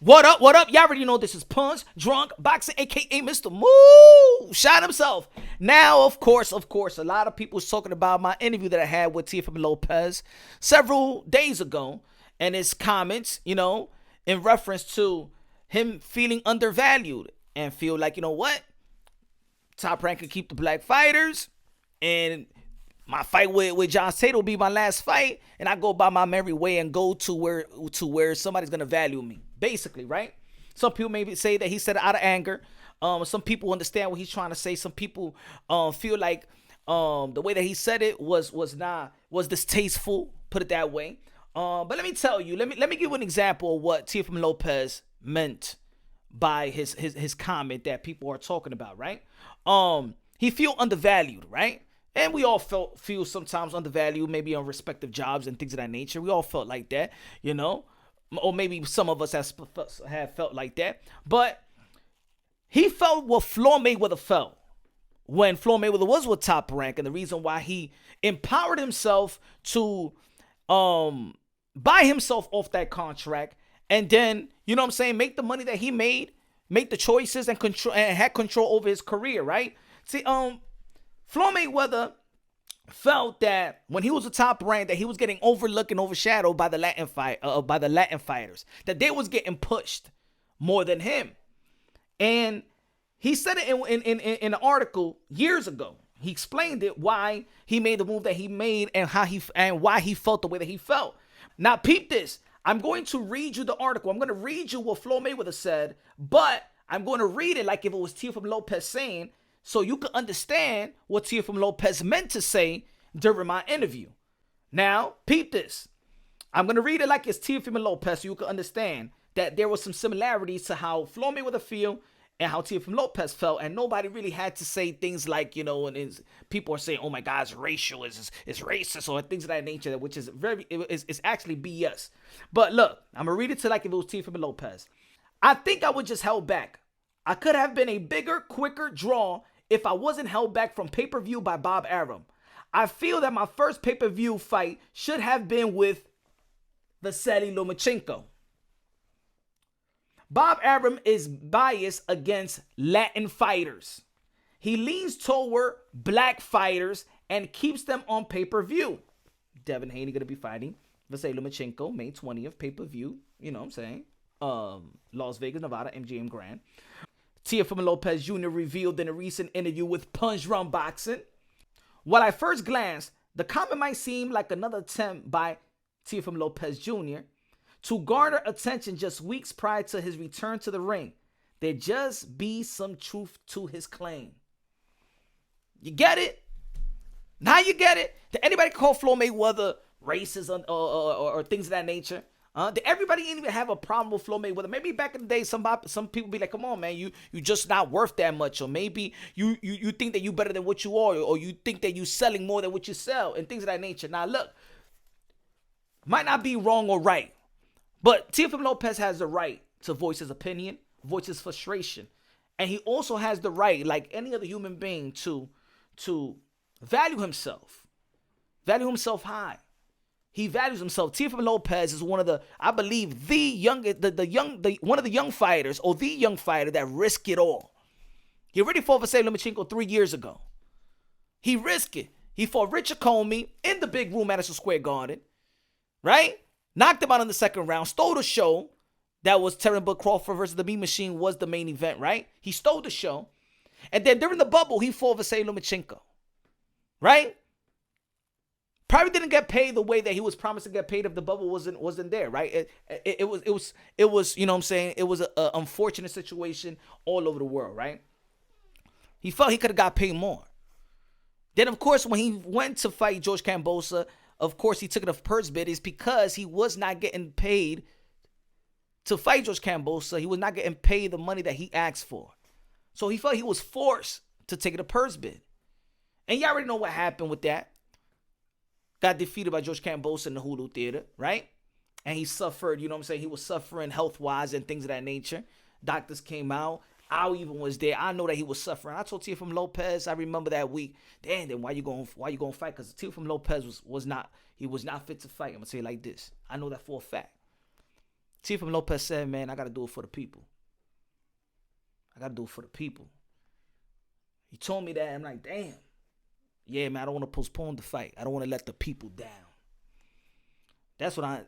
What up? What up? Y'all already know this is Punch, Drunk, Boxing, aka Mr. Moo. Shot himself. Now, of course, a lot of people was talking about my interview that I had with Teofimo Lopez several days ago, and his comments, in reference to him feeling undervalued and feel like, what? Top Rank could keep the black fighters, and my fight with John Tate will be my last fight, and I go by my merry way and go to where somebody's gonna value me, basically, right? Some people maybe say that he said it out of anger. Some people understand what he's trying to say. Some people feel like the way that he said it was distasteful, put it that way. But let me tell you, let me give you an example of what Teofimo Lopez meant by his comment that people are talking about, right? He feel undervalued, right? And we all feel sometimes undervalued, maybe on respective jobs and things of that nature. We all felt like that, or maybe some of us have felt like that. But he felt what Floyd Mayweather felt when Floyd Mayweather was with Top Rank, and the reason why he empowered himself to buy himself off that contract, and then, make the money that he made, make the choices and had control over his career, right? See, Floyd Mayweather felt that when he was a Top Rank, that he was getting overlooked and overshadowed by the Latin fighters, that they was getting pushed more than him. And he said it in an article years ago. He explained it, why he made the move that he made, and why he felt the way that he felt. Now, peep this. I'm going to read you the article. I'm going to read you what Floyd Mayweather said, but I'm going to read it like if it was Teofimo Lopez saying, so you can understand what Teofimo Lopez meant to say during my interview. Now, peep this. I'm going to read it like it's Teofimo Lopez so you can understand that there was some similarities to how Floyd Mayweather feel and how Teofimo Lopez felt, and nobody really had to say things like, and people are saying, oh my God, it's racial, it's racist, or things of that nature, which is it's actually BS. But look, I'm going to read it to like if it was Teofimo Lopez. I think I was just held back. I could have been a bigger, quicker draw if I wasn't held back from pay-per-view by Bob Arum. I feel that my first pay-per-view fight should have been with Vasily Lomachenko. Bob Arum is biased against Latin fighters. He leans toward black fighters and keeps them on pay-per-view. Devin Haney going to be fighting Vasily Lomachenko May 20th, pay-per-view. You know what I'm saying? Las Vegas, Nevada, MGM Grand. Teofimo Lopez Jr. revealed in a recent interview with Punsh Boxing. While at first glance, the comment might seem like another attempt by Teofimo Lopez Jr. to garner attention just weeks prior to his return to the ring, there just be some truth to his claim. You get it? Now you get it? Did anybody call Floyd Mayweather racist or things of that nature? Did everybody even have a problem with Floyd Mayweather? Maybe back in the day, some people be like, come on, man, you just not worth that much. Or maybe you think that you better than what you are, or you think that you selling more than what you sell, and things of that nature. Now, look, might not be wrong or right, but Teofimo Lopez has the right to voice his opinion, voice his frustration. And he also has the right, like any other human being, to value himself high. He values himself. Teofimo Lopez is one of the, I believe, one of the young fighters, or the young fighter that risk it all. He already fought for Vasily Lomachenko 3 years ago. He risked it. He fought Richard Comey in the big room, Madison Square Garden, right? Knocked him out in the second round, stole the show. That was Terence Bud Crawford versus the Mean Machine was the main event, right? He stole the show. And then during the bubble, he fought Vasily Lomachenko, right? Probably didn't get paid the way that he was promised to get paid if the bubble wasn't there, right? It was, you know what I'm saying? It was an unfortunate situation all over the world, right? He felt he could have got paid more. Then, of course, when he went to fight George Kambosos, of course, he took it off purse bid is because he was not getting paid to fight George Kambosos. He was not getting paid the money that he asked for. So he felt he was forced to take it a purse bid. And you already know what happened with that. Got defeated by George Kambosos in the Hulu Theater, right? And he suffered, you know what I'm saying? He was suffering health-wise and things of that nature. Doctors came out. I even was there. I know that he was suffering. I told Teofimo Lopez, I remember that week, damn, then why you going to fight? Because Teofimo Lopez was not fit to fight. I'm going to say it like this. I know that for a fact. Teofimo Lopez said, man, I got to do it for the people. I got to do it for the people. He told me that. I'm like, damn. Yeah, man, I don't want to postpone the fight. I don't want to let the people down. That's what I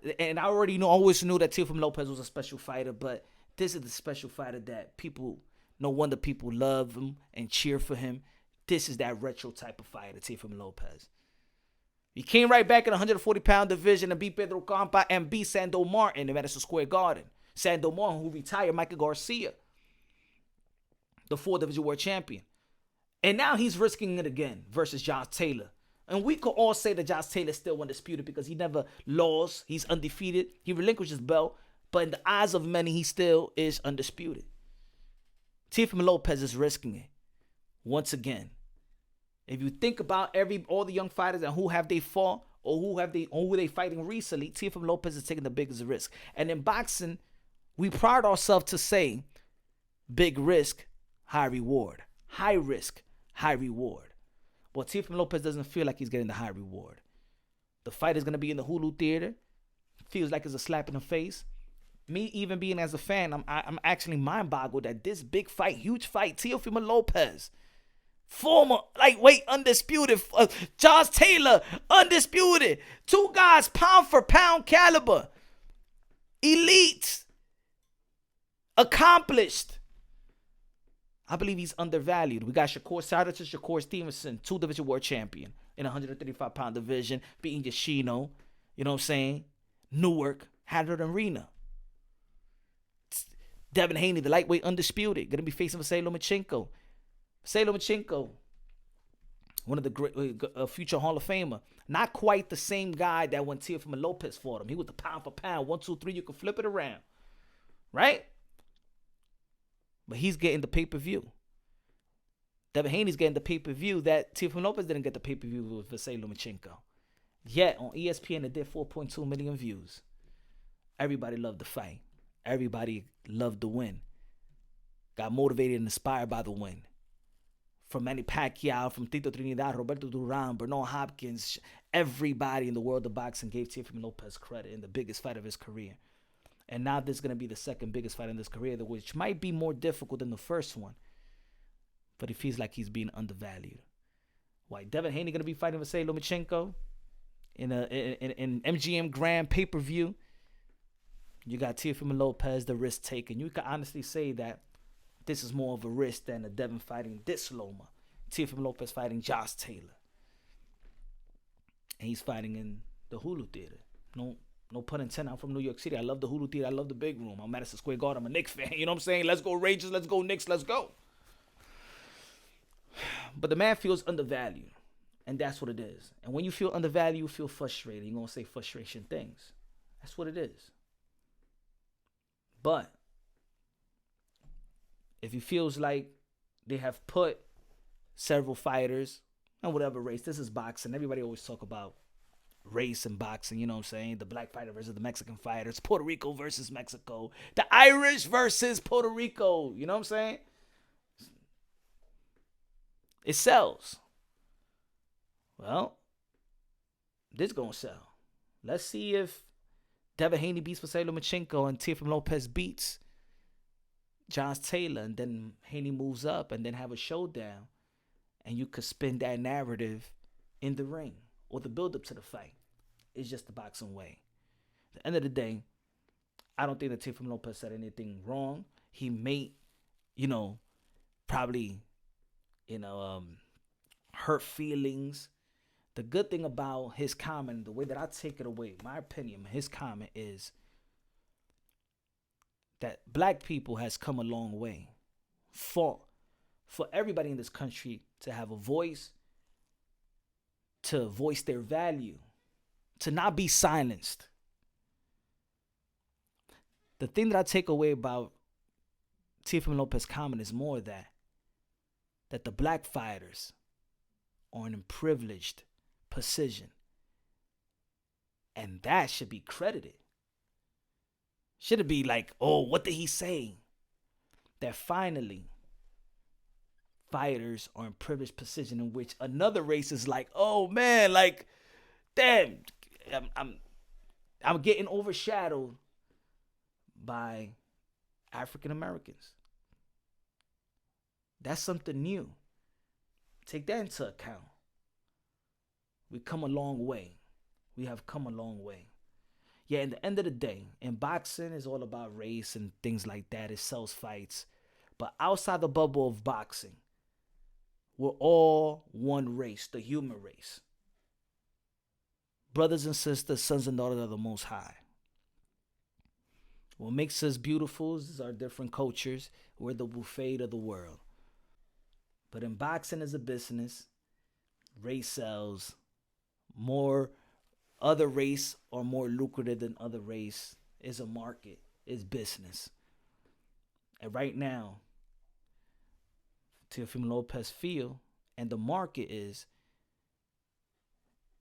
always knew that Teofimo Lopez was a special fighter, but this is the special fighter that people, no wonder people love him and cheer for him. This is that retro type of fighter, Teofimo Lopez. He came right back in the 140-pound division and beat Pedro Campa and beat Sando Martin in Madison Square Garden. Sando Martin, who retired Michael Garcia, the 4-division world champion. And now he's risking it again versus Josh Taylor. And we could all say that Josh Taylor is still undisputed because he never lost. He's undefeated. He relinquished his belt. But in the eyes of many, he still is undisputed. Teofimo Lopez is risking it once again. If you think about all the young fighters and who have they fought or who they fighting recently, Teofimo Lopez is taking the biggest risk. And in boxing, we pride ourselves to say big risk, high reward. High risk, high reward. But Teofimo Lopez doesn't feel like he's getting the high reward. The fight is going to be in the Hulu Theater. Feels like it's a slap in the face. Me even being as a fan, I'm actually mind-boggled that this big fight, huge fight, Teofimo Lopez, former lightweight undisputed, Josh Taylor undisputed, two guys pound for pound caliber, elite, accomplished. I believe he's undervalued. We got Shakur Stevenson, 2-division world champion in a 135-pound division, beating Yoshino, you know what I'm saying? Newark, Haddard Arena. Devin Haney, the lightweight undisputed, going to be facing Vasily Lomachenko. Vasily Lomachenko, one of the great future Hall of Famer. Not quite the same guy that when Teofimo Lopez fought him. He was the pound for pound. 1, 2, 3, you can flip it around. Right? But he's getting the pay-per-view. Devin Haney's getting the pay-per-view that Teofimo Lopez didn't get the pay-per-view with Vasily Lomachenko. Yet, on ESPN, it did 4.2 million views. Everybody loved the fight. Everybody loved the win. Got motivated and inspired by the win. From Manny Pacquiao, from Tito Trinidad, Roberto Duran, Bernard Hopkins, everybody in the world of boxing gave Teofimo Lopez credit in the biggest fight of his career. And now this is going to be the second biggest fight in his career, which might be more difficult than the first one. But he feels like he's being undervalued. Why? Devin Haney going to be fighting Vasily Lomachenko in MGM Grand pay-per-view. You got Teofimo Lopez, the risk taker. You can honestly say that this is more of a risk than a Devin fighting this Loma. Teofimo Lopez fighting Josh Taylor. And he's fighting in the Hulu Theater. No pun intended. I'm from New York City. I love the Hulu Theater. I love the big room. I'm Madison Square Garden. I'm a Knicks fan. You know what I'm saying? Let's go Rangers. Let's go Knicks. Let's go. But the man feels undervalued. And that's what it is. And when you feel undervalued, you feel frustrated. You're going to say frustration things. That's what it is. But if he feels like they have put several fighters and whatever race, this is boxing. Everybody always talk about race and boxing, you know what I'm saying? The black fighter versus the Mexican fighters, Puerto Rico versus Mexico, the Irish versus Puerto Rico, you know what I'm saying? It sells. Well, this gonna sell. Let's see if Devin Haney beats Vasily Lomachenko and Teofimo Lopez beats Josh Taylor, and then Haney moves up and then have a showdown, and you could spin that narrative in the ring or the build up to the fight. It's just the boxing way. At the end of the day, I don't think that Teofimo Lopez said anything wrong. He may, probably, hurt feelings. The good thing about his comment, the way that I take it away, my opinion, his comment is that black people has come a long way. For everybody in this country to have a voice, to voice their value, to not be silenced. The thing that I take away about Teofimo Lopez's comment is more that the black fighters are in a privileged position. And that should be credited. Should it be like, oh, what did he say? That finally fighters are in privileged position in which another race is like, oh man, like, damn, I'm getting overshadowed by African Americans. That's something new. Take that into account. We come a long way. We have come a long way. Yeah, at the end of the day, in boxing, it's all about race and things like that. It sells fights. But outside the bubble of boxing, we're all one race, the human race. Brothers and sisters, sons and daughters of the Most High. What makes us beautiful is our different cultures. We're the buffet of the world. But in boxing as a business, race sells. More other race are more lucrative than other race. Is a market. Is business. And right now, Teofimo Lopez feel, and the market is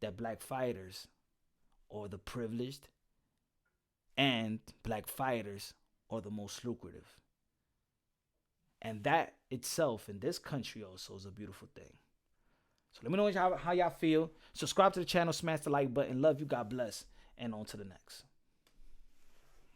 that black fighters are the privileged and black fighters are the most lucrative. And that itself in this country also is a beautiful thing. So let me know how y'all feel. Subscribe to the channel, smash the like button. Love you, God bless, and on to the next.